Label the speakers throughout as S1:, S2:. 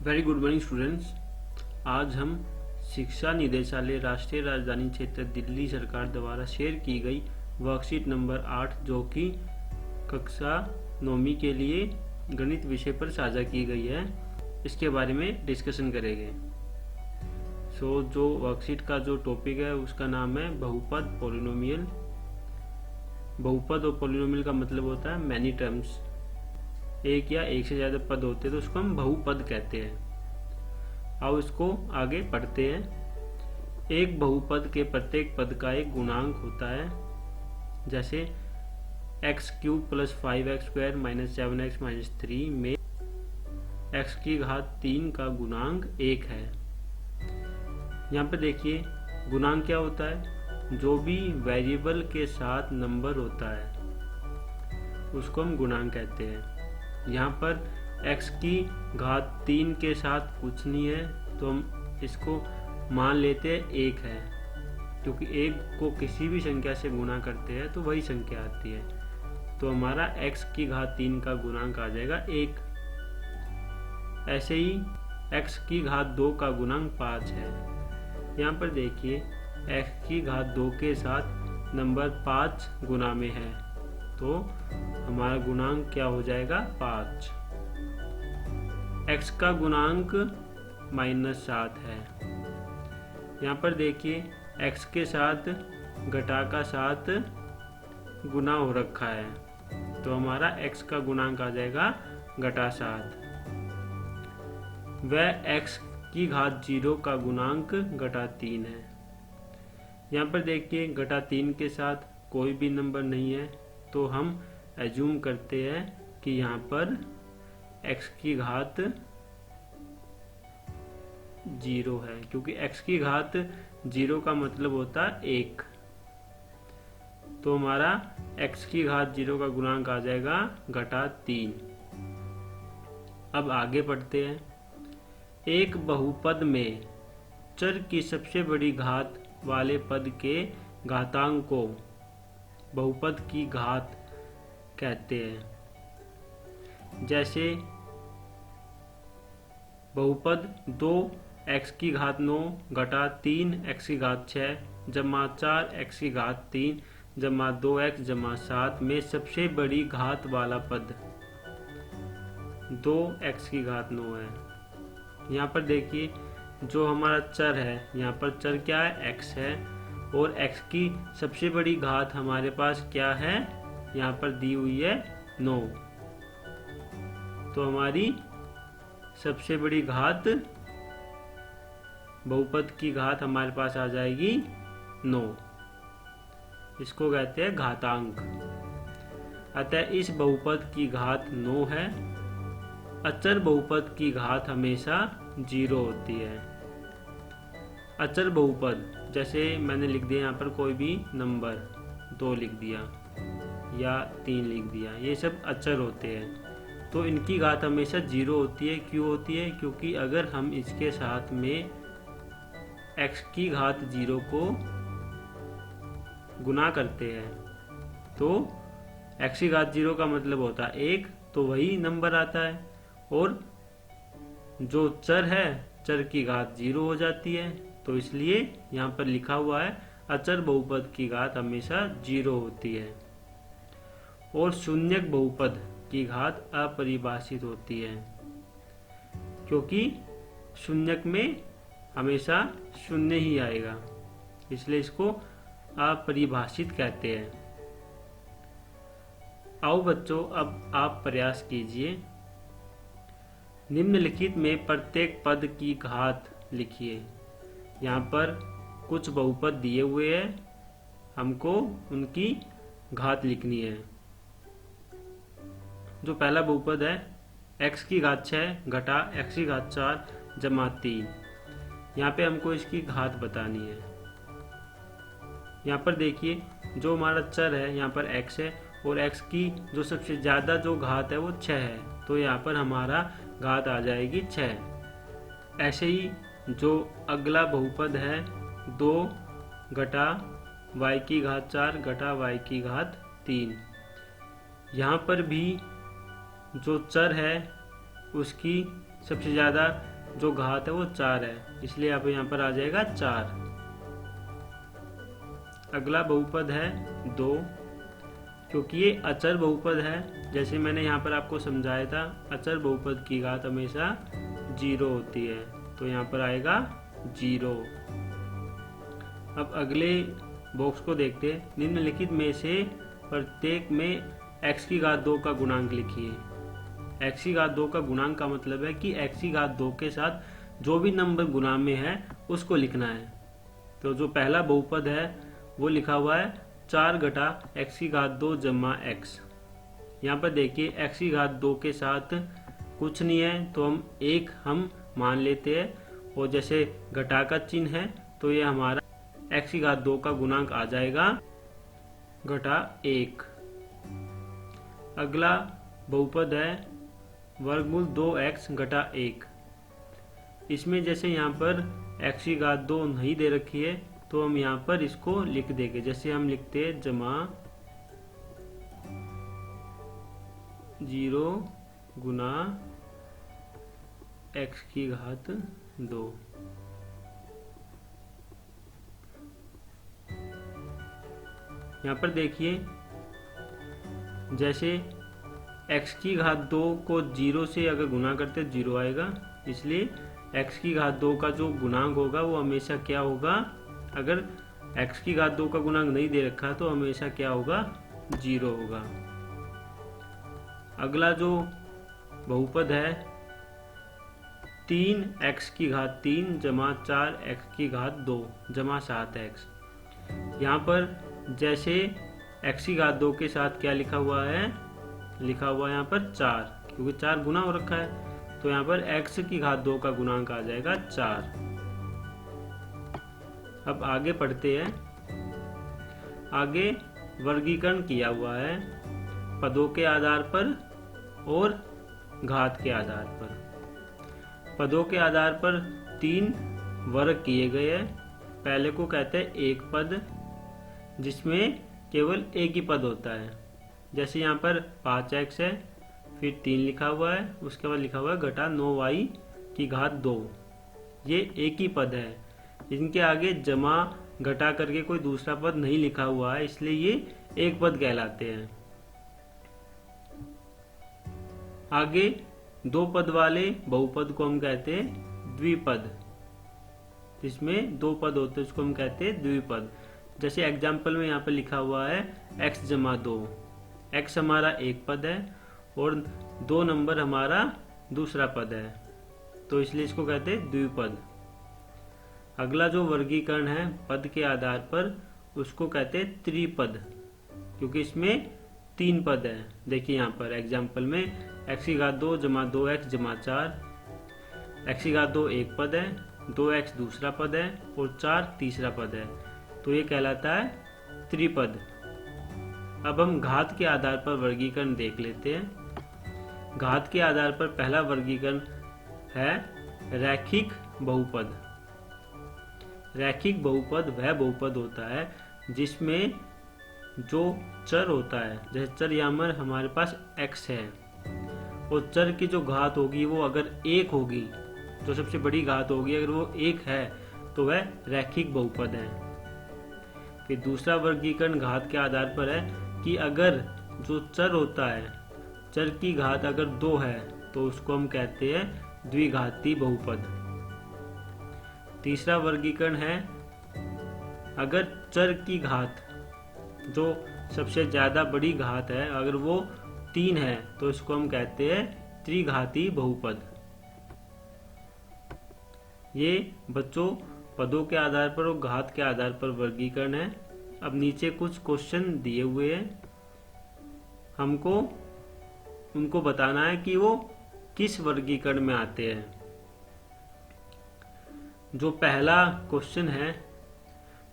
S1: Very good morning students. आज हम शिक्षा निदेशालय राष्ट्रीय राजधानी क्षेत्र दिल्ली सरकार द्वारा शेयर की गई वर्कशीट नंबर 8 जो कि कक्षा 9वीं के लिए गणित विषय पर साझा की गई है, इसके बारे में डिस्कशन करेंगे। जो वर्कशीट का जो टॉपिक है उसका नाम है बहुपद पॉलिनोमियल। बहुपद और पॉलिनोमियल का मतलब होता है मैनी टर्म्स। एक या एक से ज्यादा पद होते हैं तो उसको हम बहुपद कहते हैं। आओ इसको आगे पढ़ते हैं। एक बहुपद के प्रत्येक पद का एक गुणांक होता है, जैसे x³ + 5x² - 7x - 3 में x³ का गुणांक 1 है। यहाँ पे देखिए गुणांक क्या होता है, जो भी वेरिएबल के साथ नंबर होता है उसको हम गुणांक कहते हैं। यहाँ पर x³ के साथ कुछ नहीं है तो हम इसको मान लेते हैं 1 है, क्योंकि 1 को किसी भी संख्या से गुणा करते हैं तो वही संख्या आती है। तो हमारा x³ का गुणांक आ जाएगा 1। ऐसे ही x² का गुणांक 5 है। यहाँ पर देखिए x² के साथ नंबर 5 गुना में है तो हमारा गुणांक क्या हो जाएगा 5। x का गुणांक -7 है। यहाँ पर देखिए x के साथ घटा का 7 गुना हो रखा है तो हमारा x का गुणांक आ जाएगा -7। वह x⁻0 का गुणांक -3 है। यहाँ पर देखिए -3 के साथ कोई भी नंबर नहीं है तो हम एज्यूम करते हैं कि यहाँ पर x⁻0 है, क्योंकि x⁻0 का मतलब होता है 1। तो हमारा x⁻0 का गुणांक आ जाएगा -3। अब आगे पढ़ते हैं। एक बहुपद में चर की सबसे बड़ी घात वाले पद के घातांक को बहुपद की घात कहते हैं। जैसे बहुपद 2x⁻9 - 3x⁻6 + 4x⁻3 + 2x + 7 में सबसे बड़ी घात वाला पद 2x⁻9 है। यहाँ पर देखिए जो हमारा चर है, यहाँ पर चर क्या है x है, और x की सबसे बड़ी घात हमारे पास क्या है, यहाँ पर दी हुई है 9। तो हमारी सबसे बड़ी घात बहुपद की घात हमारे पास आ जाएगी 9। इसको कहते हैं घातांक। अतः इस बहुपद की घात 9 है। अचर बहुपद की घात हमेशा 0 होती है। अचर बहुपद जैसे मैंने लिख दिया यहाँ पर कोई भी नंबर 2 लिख दिया या 3 लिख दिया, ये सब अचर होते हैं तो इनकी घात हमेशा 0 होती है। क्यों होती है? क्योंकि अगर हम इसके साथ में x⁻0 को गुना करते हैं तो x⁻0 का मतलब होता है 1, तो वही नंबर आता है, और जो चर है चर की घात 0 हो जाती है। तो इसलिए यहाँ पर लिखा हुआ है अचर बहुपद की घात हमेशा 0 होती है। और शून्यक बहुपद की घात अपरिभाषित होती है, क्योंकि शून्यक में हमेशा 0 ही आएगा, इसलिए इसको अपरिभाषित कहते हैं। आओ बच्चों, अब आप प्रयास कीजिए। निम्नलिखित में प्रत्येक पद की घात लिखिए। यहाँ पर कुछ बहुपद दिए हुए हैं, हमको उनकी घात लिखनी है। जो पहला बहुपद है x⁻6 घटा x⁻4 + 3, यहाँ पे हमको इसकी घात बतानी है। यहाँ पर देखिए जो हमारा चर है यहाँ पर x है, और x की जो सबसे ज्यादा जो घात है वो 6 है, तो यहाँ पर हमारा घात आ जाएगी 6। ऐसे ही जो अगला बहुपद है 2 घटा y⁻4 घटा y⁻3, यहाँ पर भी जो चर है उसकी सबसे ज़्यादा जो घात है वो 4 है, इसलिए आप यहाँ पर आ जाएगा 4। अगला बहुपद है 2, क्योंकि ये अचर बहुपद है। जैसे मैंने यहाँ पर आपको समझाया था, अचर बहुपद की घात हमेशा 0 होती है, तो यहाँ पर आएगा 0। अब अगले बॉक्स को देखते हैं। निम्नलिखित में से प्रत्येक में x की घात 2 का गुणांक लिखिए। x की घात 2 का गुणांक का मतलब है कि x की घात 2 के साथ जो भी नंबर गुणा में है उसको लिखना है। तो जो पहला बहुपद है वो लिखा हुआ है 4 घटा x की घात 2 जमा x। यहाँ पर देखिए x की घात 2 के साथ कुछ नहीं है, तो हम मान लेते हैं, और जैसे घटा का चिन्ह है तो ये हमारा x की घात 2 का गुणांक आ जाएगा घटा 1। अगला बहुपद है वर्गमूल 2x घटा 1। इसमें जैसे यहाँ पर x की घात 2 नहीं दे रखी है, तो हम यहाँ पर इसको लिख देंगे। जैसे हम लिखते हैं जमा 0 गुना x की घात 2। यहाँ पर देखिए, जैसे x की घात 2 को 0 से अगर गुना करते 0 आएगा, इसलिए x की घात 2 का जो गुणांक होगा वो हमेशा क्या होगा, अगर x की घात 2 का गुणांक नहीं दे रखा तो हमेशा क्या होगा, 0 होगा। अगला जो बहुपद है 3x की घात 3 जमा 4x की घात 2 जमा 7x। यहाँ पर जैसे x की घात 2 के साथ क्या लिखा हुआ है, लिखा हुआ है यहाँ पर 4, क्योंकि 4 गुना हो रखा है, तो यहाँ पर x की घात 2 का गुणांक आ जाएगा 4। अब आगे पढ़ते हैं। आगे वर्गीकरण किया हुआ है पदों के आधार पर और घात के आधार पर। पदों के आधार पर 3 वर्ग किए गए हैं। पहले को कहते हैं एक पद, जिसमें केवल एक ही पद होता है। जैसे यहाँ पर 5x है, फिर 3 लिखा हुआ है, उसके बाद लिखा हुआ है घटा 9y की घात 2। ये एक ही पद है, इनके आगे जमा घटा करके कोई दूसरा पद नहीं लिखा हुआ है, इसलिए ये एक पद कहलाते हैं। आगे 2 पद वाले बहुपद को हम कहते हैं द्विपद। इसमें 2 पद होते हैं, उसको हम कहते हैं द्विपद। जैसे एग्जाम्पल में यहाँ पर लिखा हुआ है x जमा 2। x हमारा एक पद है और 2 नंबर हमारा दूसरा पद है, तो इसलिए इसको कहते हैं द्विपद। अगला जो वर्गीकरण है पद के आधार पर, उसको कहते हैं त्रिपद, क्योंकि इसमें 3 पद है। देखिए यहाँ पर एग्जाम्पल में x की घात 2 जमा 2x जमा 4। x की घात 2 एक पद है, 2x दूसरा पद है और 4 तीसरा पद है, तो ये कहलाता है त्रिपद। अब हम घात के आधार पर वर्गीकरण देख लेते हैं। घात के आधार पर पहला वर्गीकरण है रैखिक बहुपद। रैखिक बहुपद वह बहुपद होता है जिसमें जो चर होता है, जैसे चर यहाँ पर हमारे पास x है, और चर की जो घात होगी वो अगर 1 होगी, जो सबसे बड़ी घात होगी अगर वो 1 है, तो वह रैखिक बहुपद है। फिर दूसरा वर्गीकरण घात के आधार पर है कि अगर जो चर होता है, चर की घात अगर 2 है, तो उसको हम कहते हैं द्विघाती बहुपद। तीसरा वर्गीकरण है अगर चर की घात, जो सबसे ज्यादा बड़ी घात है, अगर वो 3 है, तो इसको हम कहते हैं त्रिघाती बहुपद। ये बच्चों पदों के आधार पर और घात के आधार पर वर्गीकरण है। अब नीचे कुछ क्वेश्चन दिए हुए हैं, हमको उनको बताना है कि वो किस वर्गीकरण में आते हैं। जो पहला क्वेश्चन है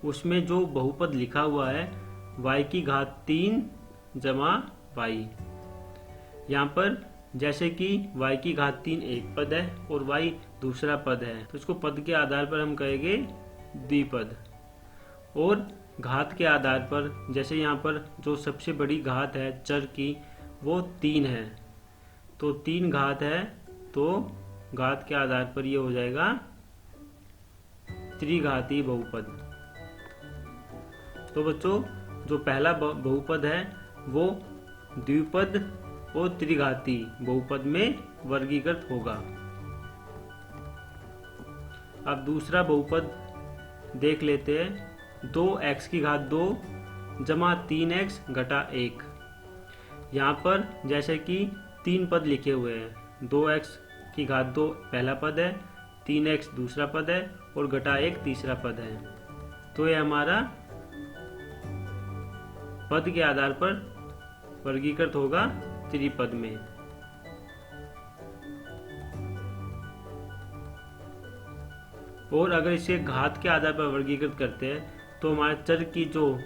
S1: उसमें जो बहुपद लिखा हुआ है y की घात 3 जमा y। यहाँ पर जैसे कि y की घात 3 एक पद है और y दूसरा पद है, तो इसको पद के आधार पर हम कहेंगे द्विपद। और घात के आधार पर, जैसे यहाँ पर जो सबसे बड़ी घात है चर की वो 3 है, तो 3 घात है तो घात के आधार पर ये हो जाएगा त्रिघाती बहुपद। तो बच्चों जो पहला बहुपद है वो द्विपद और त्रिघाती बहुपद में वर्गीकृत होगा। अब दूसरा बहुपद देख लेते हैं। 2x की घात 2 जमा 3x घटा 1। यहाँ पर जैसे कि 3 पद लिखे हुए हैं। 2x की घात 2 पहला पद है, 3x दूसरा पद है और घटा 1 तीसरा पद है। तो ये हमारा पद के आधार पर वर्गीकृत होगा त्रिपद में। और अगर इसे घात के आधार पर वर्गीकृत करते हैं तो हमारे चर की जो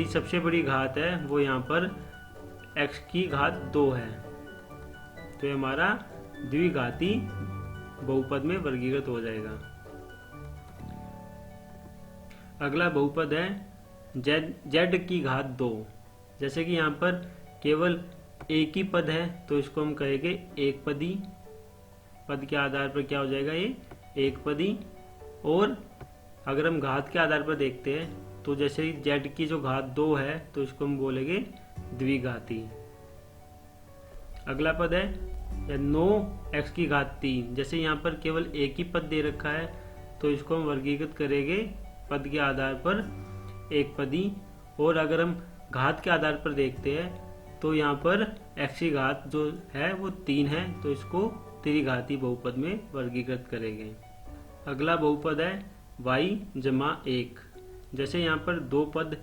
S1: सबसे बड़ी घात है वो यहाँ पर x की घात 2 है। तो ये हमारा द्विघाती बहुपद में वर्गीकृत हो जाएगा। अगला बहुपद है z की घात 2। जैसे कि यहाँ पर केवल एक ही पद है तो इसको हम कहेंगे एक पदी। पद के आधार पर क्या हो जाएगा, ये एक पदी। और अगर हम घात के आधार पर देखते हैं तो जैसे z की जो घात 2 है तो इसको हम बोलेंगे द्विघाती। अगला पद है 9x की घात 3। जैसे यहाँ पर केवल एक ही पद दे रखा है तो इसको हम वर्गीकृत करेंगे पद के आधार पर एक पदी। और अगर हम घात के आधार पर देखते हैं तो यहाँ पर x की घात जो है वो 3 है तो इसको त्रिघाती बहुपद में वर्गीकृत करेंगे। अगला बहुपद है y जमा 1। जैसे यहाँ पर 2 पद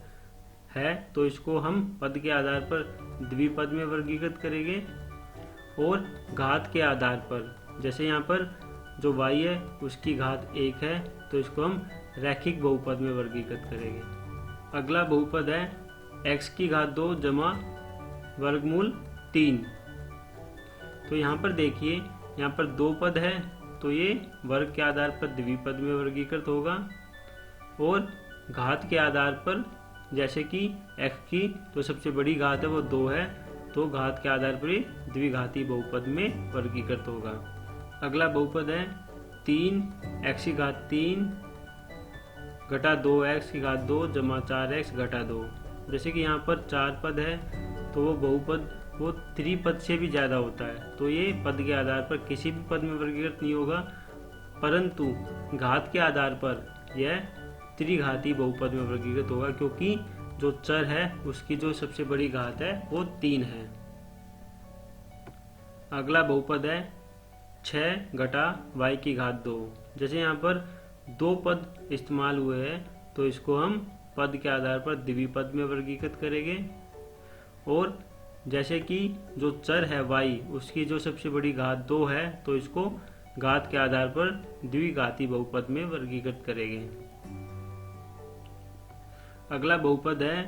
S1: है तो इसको हम पद के आधार पर द्विपद में वर्गीकृत करेंगे। और घात के आधार पर जैसे यहाँ पर जो y है उसकी घात 1 है तो इसको हम रैखिक बहुपद में वर्गीकृत करेंगे। अगला बहुपद है x की घात 2 जमा वर्गमूल 3। तो यहाँ पर देखिए यहाँ पर 2 पद है तो ये वर्ग के आधार पर द्विपद में वर्गीकृत होगा। और घात के आधार पर जैसे कि x की तो सबसे बड़ी घात है वो 2 है तो घात के आधार पर ये द्विघाती बहुपद में वर्गीकृत होगा। अगला बहुपद है 3x की घात 3 घटा 2x की घात 2 जमा 4x घटा 2। जैसे कि यहाँ पर 4 पद है तो वो बहुपद वो त्रिपद से भी ज़्यादा होता है तो ये पद के आधार पर किसी भी पद में वर्गीकृत नहीं होगा, परंतु घात के आधार पर यह त्रिघाती बहुपद में वर्गीकृत होगा क्योंकि जो चर है उसकी जो सबसे बड़ी घात है वो 3 है। अगला बहुपद है 6 घटा y की घात 2। जैसे यहाँ पर 2 पद इस्तेमाल हुए हैं तो इसको हम पद के आधार पर द्विपद में वर्गीकृत करेंगे। और जैसे कि जो चर है y उसकी जो सबसे बड़ी घात 2 है तो इसको घात के आधार पर द्विघाती बहुपद में वर्गीकृत करेंगे। अगला बहुपद है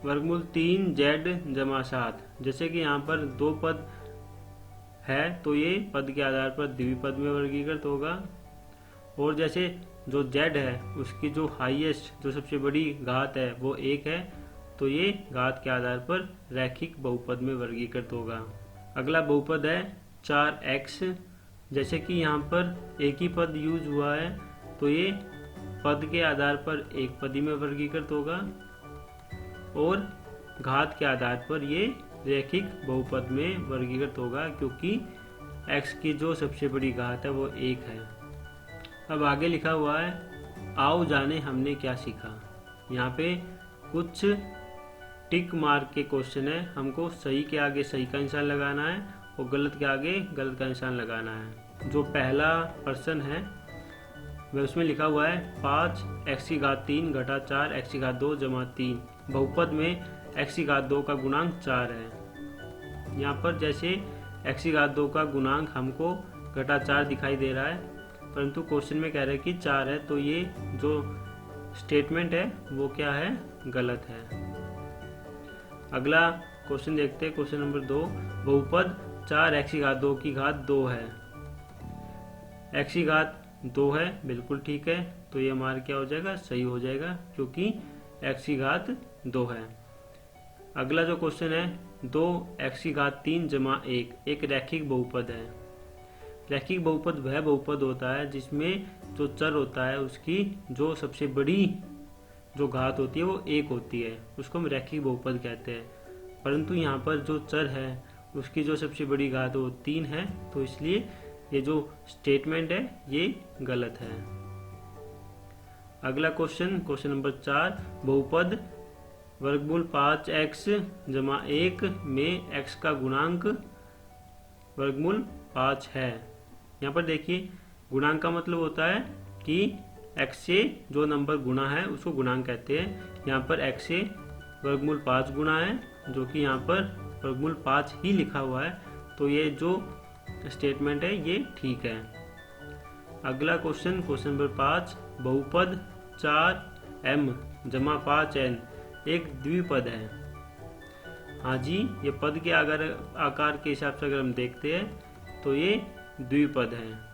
S1: वर्गमूल 3z जमा 7। जैसे कि यहाँ पर 2 पद है तो ये पद के आधार पर द्विपद में वर्गीकृत होगा। और जैसे जो z है उसकी जो हाईएस्ट जो सबसे बड़ी घात है वो 1 है तो ये घात के आधार पर रैखिक बहुपद में वर्गीकृत होगा। अगला बहुपद है 4x। जैसे कि यहाँ पर एक ही पद यूज हुआ है तो ये पद के आधार पर एक पदी में वर्गीकृत होगा। और घात के आधार पर ये रैखिक बहुपद में वर्गीकृत होगा क्योंकि x की जो सबसे बड़ी घात है वो 1 है। अब आगे लिखा हुआ है आओ जाने हमने क्या सीखा। यहाँ पे कुछ टिक मार्क के क्वेश्चन है, हमको सही के आगे सही का निशान लगाना है और गलत के आगे गलत का निशान लगाना है। जो पहला प्रश्न है वह उसमें लिखा हुआ है 5x की घात 3 घटा 4x की घात 2 जमा 3। बहुपद में x की घात 2 का गुणांक 4 है। यहाँ पर जैसे x की घात 2 का गुणांक हमको घटा 4 दिखाई दे रहा है, परंतु क्वेश्चन में कह रहे हैं कि 4 है तो ये जो स्टेटमेंट है वो क्या है, गलत है। अगला क्वेश्चन देखते हैं, क्वेश्चन नंबर 2। बहुपद 4x की घात 2 की घात 2 है। x की घात 2 है, बिल्कुल ठीक है, तो ये हमारा क्या हो जाएगा, सही हो जाएगा क्योंकि x की घात 2 है। अगला जो क्वेश्चन है 2x की घात 3 जमा 1 एक रैखिक बहुपद है। रैखिक बहुपद वह बहुपद होता है जिसमें जो चर होता है उसकी जो सबसे बड़ी जो घात होती है वो 1 होती है, उसको हम रैखिक बहुपद कहते हैं। परंतु यहाँ पर जो चर है उसकी जो सबसे बड़ी घात वो 3 है, तो इसलिए ये जो स्टेटमेंट है ये गलत है। अगला क्वेश्चन नंबर 4, बहुपद वर्गमूल 5x जमा 1 में x का गुणांक वर्गमूल 5 है। यहाँ पर देखिए गुणांक का मतलब होता है कि x से जो नंबर गुणा है उसको गुणांक कहते हैं। यहाँ पर x से वर्गमूल 5 गुणा है, जो कि यहाँ पर वर्गमूल 5 ही लिखा हुआ है, तो ये जो स्टेटमेंट है ये ठीक है। अगला क्वेश्चन नंबर 5, बहुपद 4m जमा 5n एक द्विपद है। हाँ जी, ये पद के आकार के हिसाब से अगर हम देखते हैं तो ये द्विपद है।